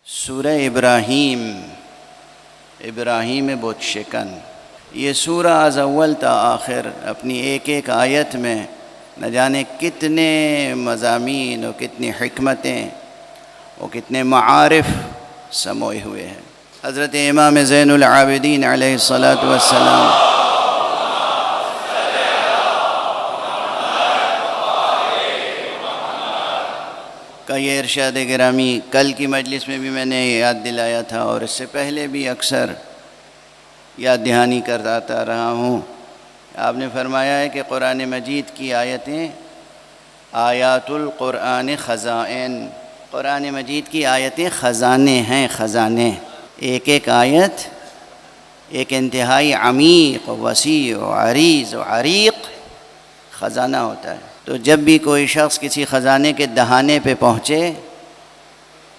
سورہ ابراہیم بت شکن، یہ سورہ از اول تا آخر اپنی ایک ایک آیت میں نہ جانے کتنے مضامین اور کتنی حکمتیں اور کتنے معارف سموئے ہوئے ہیں۔ حضرت امام زین العابدین علیہ الصلاۃ والسلام کا یہ ارشاد گرامی کل کی مجلس میں بھی میں نے یاد دلایا تھا، اور اس سے پہلے بھی اکثر یاد دہانی کرتا رہا ہوں۔ آپ نے فرمایا ہے کہ قرآن مجید کی آیتیں آیات القرآن خزائن، قرآن مجید کی آیتیں خزانے ہیں، خزانے۔ ایک ایک آیت ایک انتہائی عمیق و وسیع و عریض و عریق خزانہ ہوتا ہے۔ تو جب بھی کوئی شخص کسی خزانے کے دہانے پہ پہنچے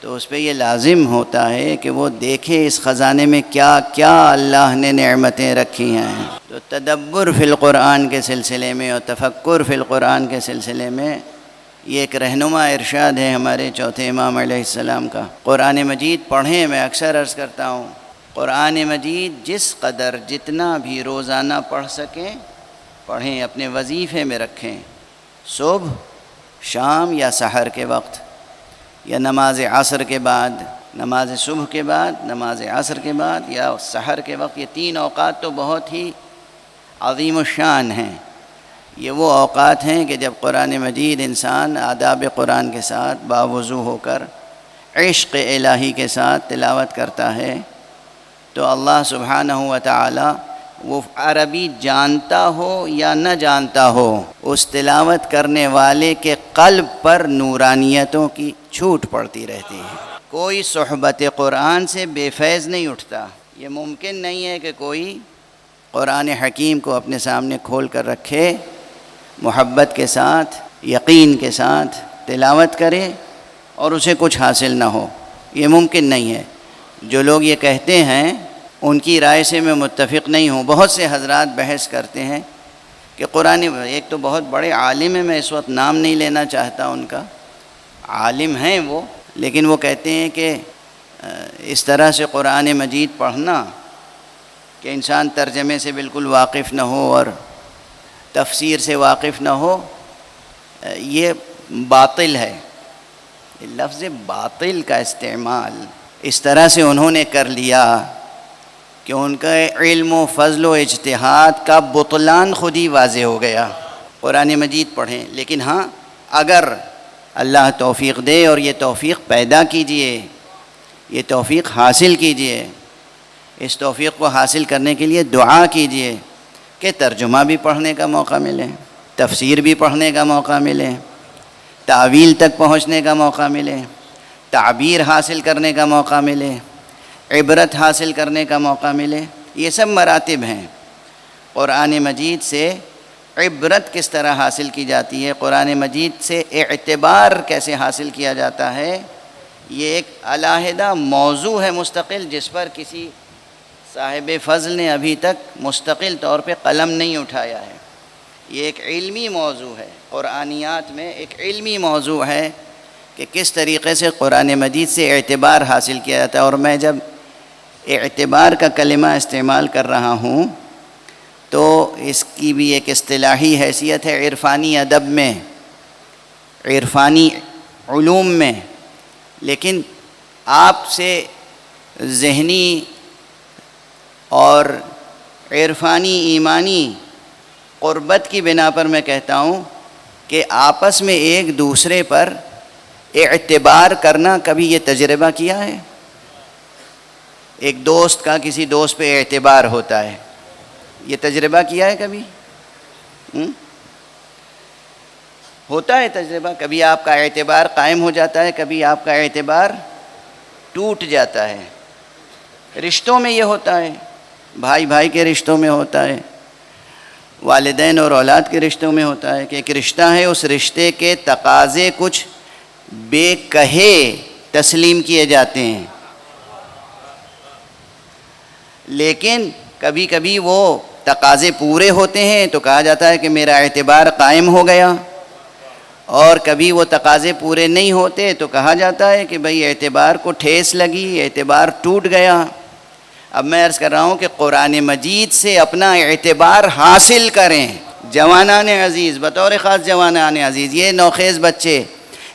تو اس پہ یہ لازم ہوتا ہے کہ وہ دیکھے اس خزانے میں کیا کیا اللہ نے نعمتیں رکھی ہیں۔ تو تدبر فی القرآن کے سلسلے میں اور تفکر فی القرآن کے سلسلے میں یہ ایک رہنما ارشاد ہے ہمارے چوتھے امام علیہ السلام کا۔ قرآن مجید پڑھیں، میں اکثر عرض کرتا ہوں، قرآن مجید جس قدر جتنا بھی روزانہ پڑھ سکیں پڑھیں، اپنے وظیفے میں رکھیں، صبح، شام یا سحر کے وقت، یا نماز عصر کے بعد، نماز صبح کے بعد، نماز عصر کے بعد یا سحر کے وقت۔ یہ تین اوقات تو بہت ہی عظیم الشان ہیں۔ یہ وہ اوقات ہیں کہ جب قرآن مجید انسان آداب قرآن کے ساتھ باوضو ہو کر عشق الہی کے ساتھ تلاوت کرتا ہے تو اللہ سبحانہ و تعالی، وہ عربی جانتا ہو یا نہ جانتا ہو، اس تلاوت کرنے والے کے قلب پر نورانیتوں کی چھوٹ پڑتی رہتی ہے۔ کوئی صحبت قرآن سے بے فیض نہیں اٹھتا۔ یہ ممکن نہیں ہے کہ کوئی قرآن حکیم کو اپنے سامنے کھول کر رکھے، محبت کے ساتھ، یقین کے ساتھ تلاوت کرے اور اسے کچھ حاصل نہ ہو۔ یہ ممکن نہیں ہے۔ جو لوگ یہ کہتے ہیں ان کی رائے سے میں متفق نہیں ہوں۔ بہت سے حضرات بحث کرتے ہیں کہ قرآن، ایک تو بہت بڑے عالم ہیں، میں اس وقت نام نہیں لینا چاہتا ان کا، عالم ہیں وہ، لیکن وہ کہتے ہیں کہ اس طرح سے قرآن مجید پڑھنا کہ انسان ترجمے سے بالکل واقف نہ ہو اور تفسیر سے واقف نہ ہو، یہ باطل ہے۔ یہ لفظ باطل کا استعمال اس طرح سے انہوں نے کر لیا کہ ان کا علم و فضل و اجتہاد کا بطلان خود ہی واضح ہو گیا۔ قرآن مجید پڑھیں، لیکن ہاں اگر اللہ توفیق دے، اور یہ توفیق پیدا کیجئے، یہ توفیق حاصل کیجئے، اس توفیق کو حاصل کرنے کے لیے دعا کیجئے کہ ترجمہ بھی پڑھنے کا موقع ملے، تفسیر بھی پڑھنے کا موقع ملے، تاویل تک پہنچنے کا موقع ملے، تعبیر حاصل کرنے کا موقع ملے، عبرت حاصل کرنے کا موقع ملے۔ یہ سب مراتب ہیں۔ قرآن مجید سے عبرت کس طرح حاصل کی جاتی ہے، قرآن مجید سے اعتبار کیسے حاصل کیا جاتا ہے، یہ ایک علیحدہ موضوع ہے مستقل، جس پر کسی صاحب فضل نے ابھی تک مستقل طور پہ قلم نہیں اٹھایا ہے۔ یہ ایک علمی موضوع ہے، قرآنیات میں ایک علمی موضوع ہے کہ کس طریقے سے قرآن مجید سے اعتبار حاصل کیا جاتا ہے۔ اور میں جب اعتبار کا کلمہ استعمال کر رہا ہوں تو اس کی بھی ایک اصطلاحی حیثیت ہے عرفانی ادب میں، عرفانی علوم میں، لیکن آپ سے ذہنی اور عرفانی ایمانی قربت کی بنا پر میں کہتا ہوں کہ آپس میں ایک دوسرے پر اعتبار کرنا، کبھی یہ تجربہ کیا ہے؟ ایک دوست کا کسی دوست پہ اعتبار ہوتا ہے، یہ تجربہ کیا ہے کبھی؟ ہوتا ہے تجربہ، کبھی آپ کا اعتبار قائم ہو جاتا ہے، کبھی آپ کا اعتبار ٹوٹ جاتا ہے۔ رشتوں میں یہ ہوتا ہے، بھائی بھائی کے رشتوں میں ہوتا ہے، والدین اور اولاد کے رشتوں میں ہوتا ہے کہ ایک رشتہ ہے، اس رشتے کے تقاضے کچھ بے کہے تسلیم کیے جاتے ہیں، لیکن کبھی کبھی وہ تقاضے پورے ہوتے ہیں تو کہا جاتا ہے کہ میرا اعتبار قائم ہو گیا، اور کبھی وہ تقاضے پورے نہیں ہوتے تو کہا جاتا ہے کہ بھئی اعتبار کو ٹھیس لگی، اعتبار ٹوٹ گیا۔ اب میں عرض کر رہا ہوں کہ قرآن مجید سے اپنا اعتبار حاصل کریں۔ جوانان عزیز، بطور خاص جوانان عزیز، یہ نوخیز بچے،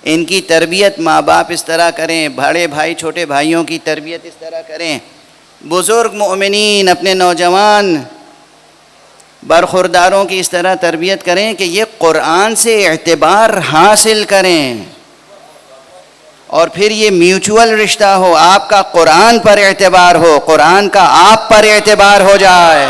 ان کی تربیت ماں باپ اس طرح کریں، بڑے بھائی چھوٹے بھائیوں کی تربیت اس طرح کریں، بزرگ مومنین اپنے نوجوان برخورداروں کی اس طرح تربیت کریں کہ یہ قرآن سے اعتبار حاصل کریں، اور پھر یہ میوچول رشتہ ہو، آپ کا قرآن پر اعتبار ہو، قرآن کا آپ پر اعتبار ہو جائے۔